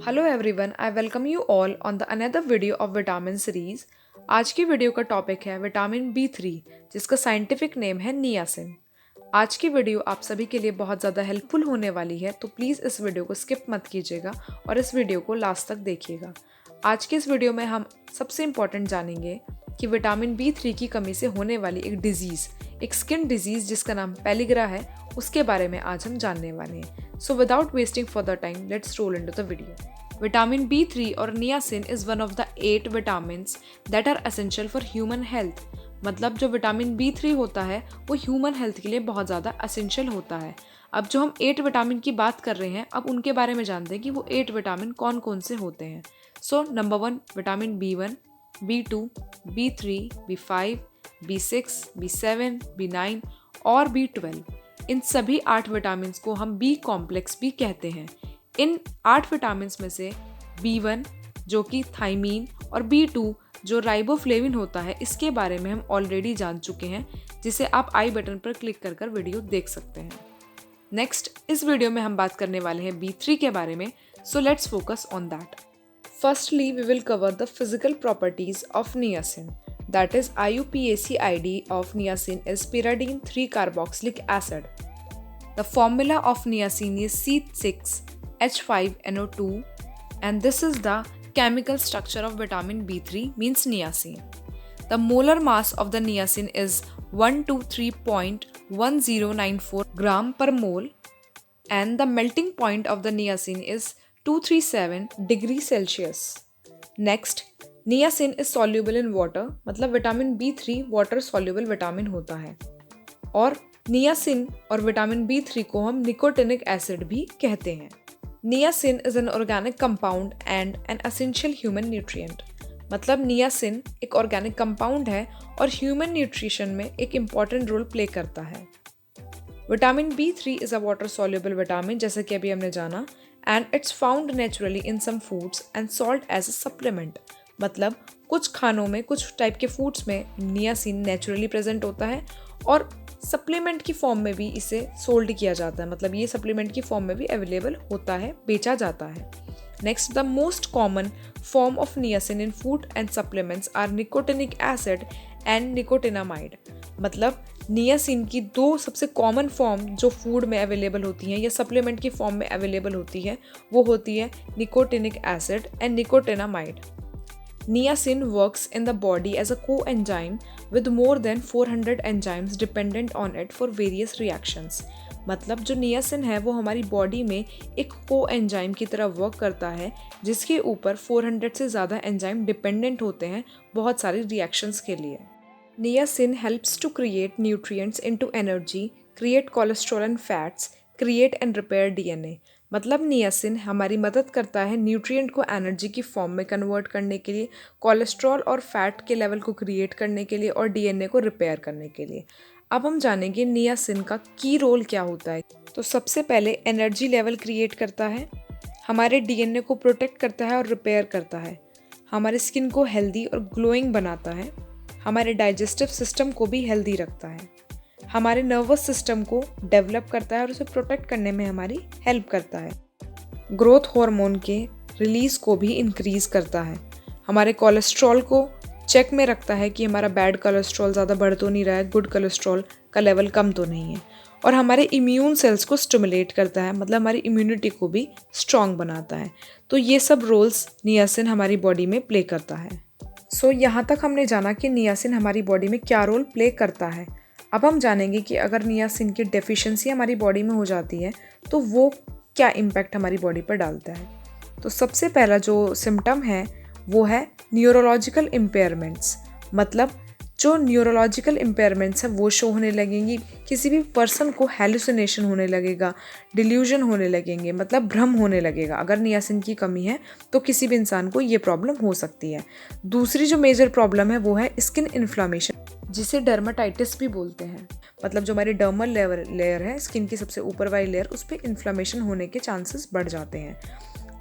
Hello everyone, I welcome you all on the another video of vitamin series. आज की video का topic है vitamin B3, जिसका scientific name है niacin. आज की वीडियो आप सभी के लिए बहुत ज़्यादा हेल्पफुल होने वाली है, तो प्लीज़ इस वीडियो को स्किप मत कीजिएगा और इस वीडियो को लास्ट तक देखिएगा। आज की इस वीडियो में हम सबसे इम्पॉर्टेंट जानेंगे कि विटामिन B3 की कमी से होने वाली एक डिजीज़, एक स्किन डिजीज़ जिसका नाम पेलिग्रा है, उसके बारे में आज हम जानने वाले हैं। So without wasting further time, let's roll into the video. Vitamin B3 और niacin is one of the 8 vitamins that are essential for human health. मतलब जो विटामिन B3 होता है वो ह्यूमन हेल्थ के लिए बहुत ज़्यादा एसेंशियल होता है। अब जो हम 8 विटामिन की बात कर रहे हैं, अब उनके बारे में जानते हैं कि वो 8 विटामिन कौन कौन से होते हैं। So number 1 vitamin B1, B2, B3, B5, B6, B7, B9 और B12। इन सभी 8 विटामिन को हम बी कॉम्प्लेक्स भी कहते हैं। इन 8 विटामिन में से B1 जो कि थायमीन और B2 जो राइबोफ्लेविन होता है, इसके बारे में हम ऑलरेडी जान चुके हैं, जिसे आप आई बटन पर क्लिक कर वीडियो देख सकते हैं। नेक्स्ट इस वीडियो में हम बात करने वाले हैं B3 के बारे में, so let's focus on that. Firstly we will cover the physical properties of niacin. That is IUPAC ID of niacin is pyridine 3-carboxylic acid. The formula of niacin is C6H5NO2 and this is the chemical structure of vitamin B3 means niacin. The molar mass of the niacin is 123.1094 gram per mole and the melting point of the niacin is 237 degrees Celsius. Next, niacin is soluble in water, मतलब vitamin B3 water soluble vitamin होता है। और niacin और vitamin B3 को हम nicotinic acid भी कहते हैं। Niacin is an organic compound and an essential human nutrient, मतलब नियासिन एक ऑर्गेनिक कंपाउंड है और ह्यूमन न्यूट्रिशन में एक इम्पॉर्टेंट रोल प्ले करता है। Vitamin B3 is a water soluble vitamin, जैसे कि अभी हमने जाना, and it's found naturally in some foods and sold as a supplement, मतलब कुछ खानों में, कुछ टाइप के फूड्स में नियासिन नेचुरली प्रेजेंट होता है और सप्लीमेंट की फॉर्म में भी इसे सोल्ड किया जाता है, मतलब ये सप्लीमेंट की फॉर्म में भी अवेलेबल होता है, बेचा जाता है। Next, the most common form of niacin in food and supplements are nicotinic acid and nicotinamide, मतलब नियासिन की 2 सबसे कॉमन फॉर्म जो फूड में अवेलेबल होती हैं या सप्लीमेंट की फॉर्म में अवेलेबल होती है, वो होती है nicotinic acid and nicotinamide. Niacin works in the body as a coenzyme with more than 400 enzymes dependent on it for various reactions. मतलब जो नियासिन है वो हमारी बॉडी में एक कोएंजाइम की तरह वर्क करता है, जिसके ऊपर 400 से ज़्यादा एंजाइम डिपेंडेंट होते हैं बहुत सारी रिएक्शंस के लिए। Niacin helps to create nutrients into energy, create cholesterol and fats, create and repair DNA, मतलब नियासिन हमारी मदद करता है न्यूट्रिएंट को एनर्जी की फॉर्म में कन्वर्ट करने के लिए, कोलेस्ट्रॉल और फैट के लेवल को क्रिएट करने के लिए और DNA को रिपेयर करने के लिए। अब हम जानेंगे नियासिन का की रोल क्या होता है। तो सबसे पहले एनर्जी लेवल क्रिएट करता है, हमारे DNA को प्रोटेक्ट करता है और रिपेयर करता है, हमारे स्किन को हेल्दी और ग्लोइंग बनाता है, हमारे डाइजेस्टिव सिस्टम को भी हेल्दी रखता है, हमारे नर्वस सिस्टम को डेवलप करता है और उसे प्रोटेक्ट करने में हमारी हेल्प करता है, ग्रोथ हार्मोन के रिलीज़ को भी इंक्रीज करता है, हमारे कोलेस्ट्रॉल को चेक में रखता है कि हमारा बैड कोलेस्ट्रॉल ज़्यादा बढ़ तो नहीं रहा है, गुड कोलेस्ट्रॉल का लेवल कम तो नहीं है, और हमारे इम्यून सेल्स को स्टिमुलेट करता है, मतलब हमारी इम्यूनिटी को भी स्ट्रॉन्ग बनाता है। तो ये सब रोल्स नियासिन हमारी बॉडी में प्ले करता है। सो यहाँ तक हमने जाना कि नियासिन हमारी बॉडी में क्या रोल प्ले करता है। अब हम जानेंगे कि अगर नियासिन की डेफिशिएंसी हमारी बॉडी में हो जाती है तो वो क्या इम्पैक्ट हमारी बॉडी पर डालता है। तो सबसे पहला जो सिम्टम है वो है न्यूरोलॉजिकल इम्पेयरमेंट्स, मतलब जो न्यूरोलॉजिकल इम्पेयरमेंट्स हैं वो शो होने लगेंगी, किसी भी पर्सन को हेलुसिनेशन होने लगेगा, डिल्यूजन होने लगेंगे, मतलब भ्रम होने लगेगा। अगर नियासिन की कमी है तो किसी भी इंसान को ये प्रॉब्लम हो सकती है। दूसरी जो मेजर प्रॉब्लम है वो है स्किन इन्फ्लामेशन, जिसे डर्माटाइटिस भी बोलते हैं, मतलब जो हमारी डर्मल लेयर है, स्किन की सबसे ऊपर वाली लेयर, उस पर इन्फ्लामेशन होने के चांसेस बढ़ जाते हैं।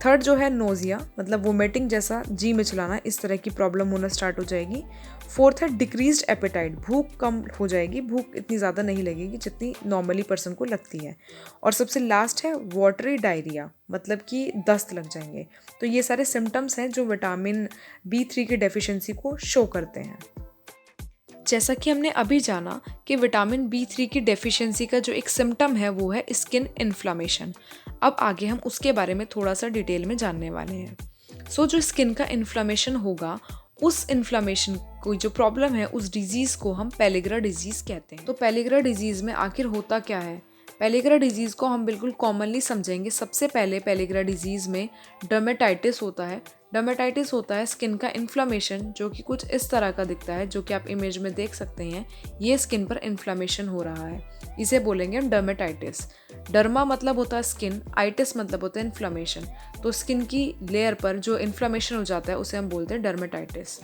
थर्ड जो है नोजिया, मतलब वोमिटिंग जैसा, जी मिचलाना, इस तरह की प्रॉब्लम होना स्टार्ट हो जाएगी। फोर्थ है डिक्रीज्ड एपेटाइट, भूख कम हो जाएगी, भूख इतनी ज़्यादा नहीं लगेगी जितनी नॉर्मली पर्सन को लगती है। और सबसे लास्ट है वाटरी डायरिया, मतलब कि दस्त लग जाएंगे। तो ये सारे सिम्टम्स हैं जो विटामिन B3 की डेफिशिएंसी को शो करते हैं। जैसा कि हमने अभी जाना कि विटामिन B3 की डेफिशिएंसी का जो एक सिम्टम है वो है स्किन इन्फ्लामेशन। अब आगे हम उसके बारे में थोड़ा सा डिटेल में जानने वाले हैं। जो स्किन का इन्फ्लामेशन होगा, उस इन्फ्लामेशन को जो प्रॉब्लम है, उस डिजीज़ को हम पेलिग्रा डिजीज़ कहते हैं। तो पेलिग्रा डिजीज़ में आखिर होता क्या है? पेलिग्रा डिजीज़ को हम बिल्कुल कॉमनली समझेंगे। सबसे पहले पेलिग्रा डिजीज़ में डर्मेटाइटिस होता है। डर्मेटाइटिस होता है स्किन का इन्फ्लामेशन, जो कि कुछ इस तरह का दिखता है, जो कि आप इमेज में देख सकते हैं। ये स्किन पर इन्फ्लामेशन हो रहा है, इसे बोलेंगे हम डर्मेटाइटिस। डर्मा मतलब होता है स्किन, आइटिस मतलब होता है इन्फ्लामेशन। तो स्किन की लेयर पर जो इन्फ्लामेशन हो जाता है उसे हम बोलते हैं डर्मेटाइटिस।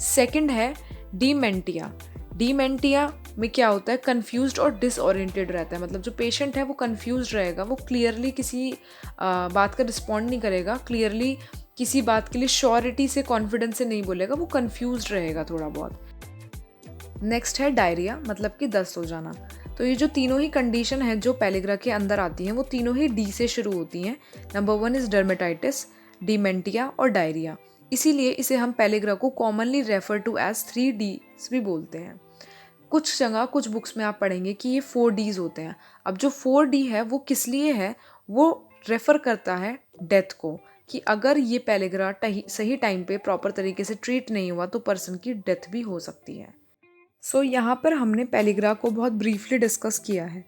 सेकंड है डीमेंटिया। डीमेंटिया में क्या होता है? कंफ्यूज्ड और डिसओरिएंटेड रहता है, मतलब जो पेशेंट है वो कंफ्यूज्ड रहेगा, वो क्लियरली किसी बात का रिस्पॉन्ड नहीं करेगा, क्लियरली किसी बात के लिए श्योरिटी से, कॉन्फिडेंस से नहीं बोलेगा, वो कंफ्यूज्ड रहेगा थोड़ा बहुत। नेक्स्ट है डायरिया, मतलब कि दस्त हो जाना। तो ये जो तीनों ही कंडीशन है जो पेलिग्रा के अंदर आती हैं, वो तीनों ही डी से शुरू होती हैं। नंबर 1 इज डर्मेटाइटिस, डिमेंटिया और डायरिया। इसीलिए इसे हम पेलिग्रा को commonly refer to as 3Ds भी बोलते हैं। कुछ जगह कुछ बुक्स में आप पढ़ेंगे कि ये 4Ds होते हैं। अब जो 4D है वो किस लिए है? वो रेफर करता है डेथ को, कि अगर ये पेलिग्रा सही टाइम पे प्रॉपर तरीके से ट्रीट नहीं हुआ तो पर्सन की डेथ भी हो सकती है। यहाँ पर हमने पेलिग्रा को बहुत ब्रीफली डिस्कस किया है।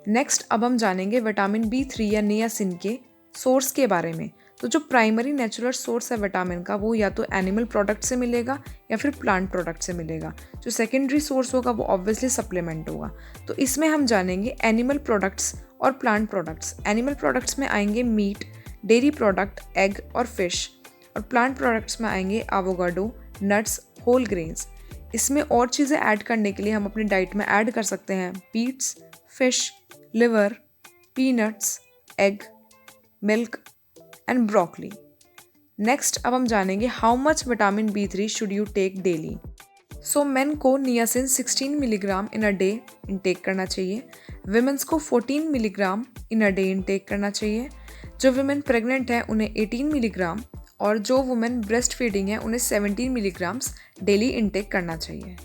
नेक्स्ट अब हम जानेंगे विटामिन B3 या नियासिन के सोर्स के बारे में। तो जो प्राइमरी नेचुरल सोर्स है विटामिन का, वो या तो एनिमल प्रोडक्ट से मिलेगा या फिर प्लांट प्रोडक्ट से मिलेगा। जो सेकेंडरी सोर्स होगा वो ऑब्वियसली सप्लीमेंट होगा। तो इसमें हम जानेंगे एनिमल प्रोडक्ट्स और प्लांट प्रोडक्ट्स। एनिमल प्रोडक्ट्स में आएंगे मीट, डेयरी प्रोडक्ट, एग और फिश। और प्लांट प्रोडक्ट्स में आएंगे एवोकाडो, नट्स, होल ग्रेन्स। इसमें और चीज़ें ऐड करने के लिए हम अपनी डाइट में ऐड कर सकते हैं beets, fish, liver, peanuts, egg, milk and broccoli. Next अब हम जानेंगे how much vitamin B3 should you take daily. Men को niacin 16 milligram in a day intake करना चाहिए। विमेंस को 14 milligram in a day intake करना चाहिए। जो वुमेन प्रेग्नेंट है उन्हें 18 मिलीग्राम, और जो वुमेन ब्रेस्ट फीडिंग है उन्हें 17 मिलीग्राम्स डेली इनटेक करना चाहिए।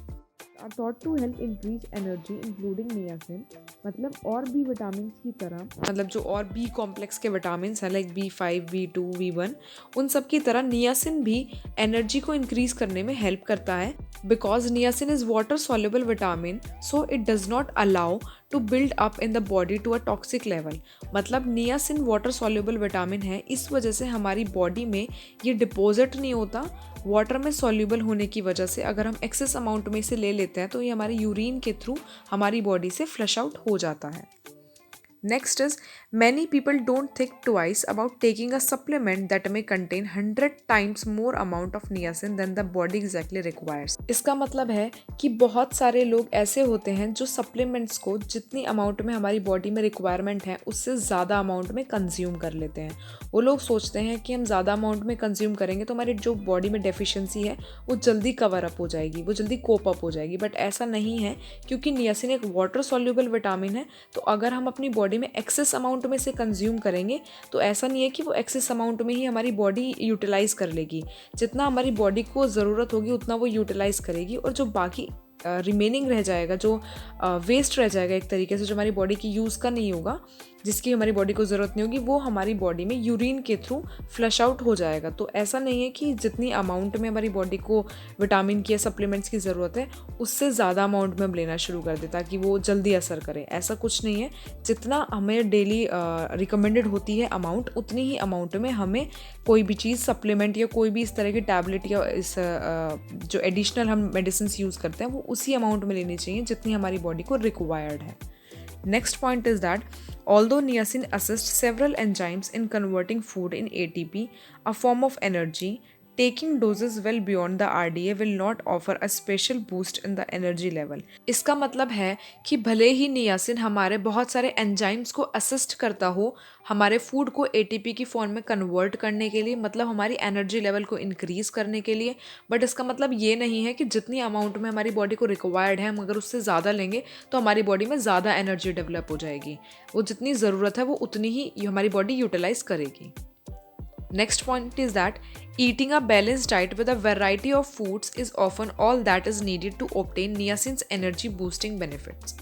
Are thought to help increase energy including niacin, मतलब और भी विटामिन की तरह, मतलब जो और बी कॉम्प्लेक्स के विटामिन हैं लाइक B5, B2, B1, उन सब की तरह नियासिन भी एनर्जी को इंक्रीज करने में हेल्प करता है। Because niacin is water soluble vitamin, so it does not allow to build up in the body to a toxic level. मतलब नियासिन वाटर सॉल्युबल विटामिन है, इस वजह से हमारी बॉडी में ये डिपॉजिट नहीं होता। वाटर में सॉल्युबल होने की वजह से अगर हम एक्सेस अमाउंट में इसे ले लेते हैं तो ये हमारे यूरिन के थ्रू हमारी बॉडी से फ्लश आउट हो जाता है। Next is, many people don't think twice about taking a supplement that may contain 100 times more amount of niacin than the body exactly requires। इसका मतलब है कि बहुत सारे लोग ऐसे होते हैं जो सप्लीमेंट्स को जितनी अमाउंट में हमारी बॉडी में रिक्वायरमेंट है उससे ज़्यादा अमाउंट में कंज्यूम कर लेते हैं। वो लोग सोचते हैं कि हम ज़्यादा अमाउंट में कंज्यूम करेंगे तो हमारी जो बॉडी में डेफिशिएंसी है वो जल्दी कवर अप हो जाएगी, वो जल्दी कोप अप हो जाएगी। बट ऐसा नहीं है, क्योंकि नियासिन एक वाटर सॉल्युबल विटामिन है। तो अगर हम अपनी बॉडी में एक्सेस अमाउंट में से कंज्यूम करेंगे तो ऐसा नहीं है कि वो एक्सेस अमाउंट में ही हमारी बॉडी यूटिलाइज कर लेगी। जितना हमारी बॉडी को ज़रूरत होगी उतना वो यूटिलाइज करेगी, और जो बाकी रिमेनिंग रह जाएगा, जो वेस्ट रह जाएगा एक तरीके से, जो हमारी बॉडी की यूज़ का नहीं होगा, जिसकी हमारी बॉडी को ज़रूरत नहीं होगी, वो हमारी बॉडी में यूरिन के थ्रू फ्लश आउट हो जाएगा। तो ऐसा नहीं है कि जितनी अमाउंट में हमारी बॉडी को विटामिन की या सप्लीमेंट्स की ज़रूरत है उससे ज़्यादा अमाउंट में हम लेना शुरू कर दें ताकि वो जल्दी असर करे। ऐसा कुछ नहीं है। जितना हमें डेली रिकमेंडेड होती है अमाउंट, उतनी ही अमाउंट में हमें कोई भी चीज़, सप्लीमेंट या कोई भी इस तरह की टैबलेट या इस जो एडिशनल हम मेडिसिन यूज़ करते हैं वो उसी अमाउंट में लेनी चाहिए जितनी हमारी बॉडी को रिक्वायर्ड है। Next point is that although niacin assists several enzymes in converting food in ATP, a form of energy, taking doses well beyond the RDA will not offer a special boost in the energy level. इसका मतलब है कि भले ही niacin हमारे बहुत सारे enzymes को assist करता हो हमारे फूड को ATP की फॉर्म में कन्वर्ट करने के लिए, मतलब हमारी एनर्जी लेवल को इंक्रीज करने के लिए, बट इसका मतलब ये नहीं है कि जितनी अमाउंट में हमारी बॉडी को रिक्वायर्ड है हम अगर उससे ज़्यादा लेंगे तो हमारी बॉडी में ज़्यादा एनर्जी डेवलप हो जाएगी। वो जितनी ज़रूरत है वो उतनी ही हमारी बॉडी यूटिलाइज करेगी। Next point is that eating a balanced diet with a variety of foods is often all that is needed to obtain niacin's energy boosting benefits.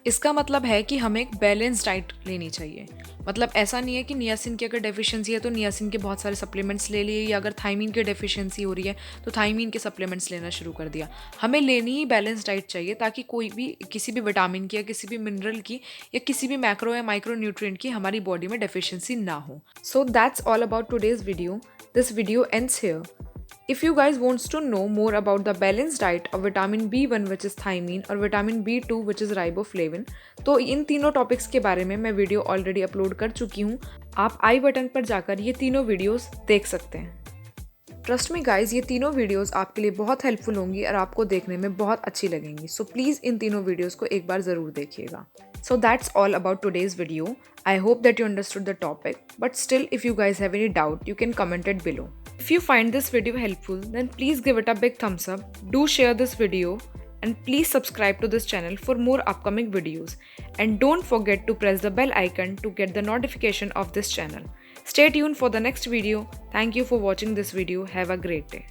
इसका मतलब है कि हमें एक बैलेंस डाइट लेनी चाहिए। मतलब ऐसा नहीं है कि नियासिन की अगर डेफिशिएंसी है तो नियासिन के बहुत सारे सप्लीमेंट्स ले लिए, या अगर थायमीन की डेफिशिएंसी हो रही है तो थायमीन के सप्लीमेंट्स लेना शुरू कर दिया। हमें लेनी ही बैलेंस डाइट चाहिए ताकि कोई भी किसी भी विटामिन की या किसी भी मिनरल की या किसी भी मैक्रो या माइक्रो न्यूट्रिएंट की हमारी बॉडी में डेफिशिएंसी ना हो। So that's all about today's video. This video ends here. If you guys wants to know more about the balanced diet of vitamin B1 which is thiamine और vitamin B2 which is riboflavin, तो इन तीनों topics के बारे में मैं video already upload कर चुकी हूँ। आप आई बटन पर जाकर ये तीनों वीडियोस देख सकते हैं। ट्रस्ट मी गाइज, ये तीनों वीडियोस आपके लिए बहुत हेल्पफुल होंगी और आपको देखने में बहुत अच्छी लगेंगी। सो प्लीज़ इन तीनों वीडियोस को एक बार ज़रूर देखिएगा। So that's all about today's video. I hope that you understood the topic, but still if you guys have any doubt, you can comment it below. If you find this video helpful, then please give it a big thumbs up, do share this video, and please subscribe to this channel for more upcoming videos. And don't forget to press the bell icon to get the notification of this channel. Stay tuned for the next video. Thank you for watching this video. Have a great day.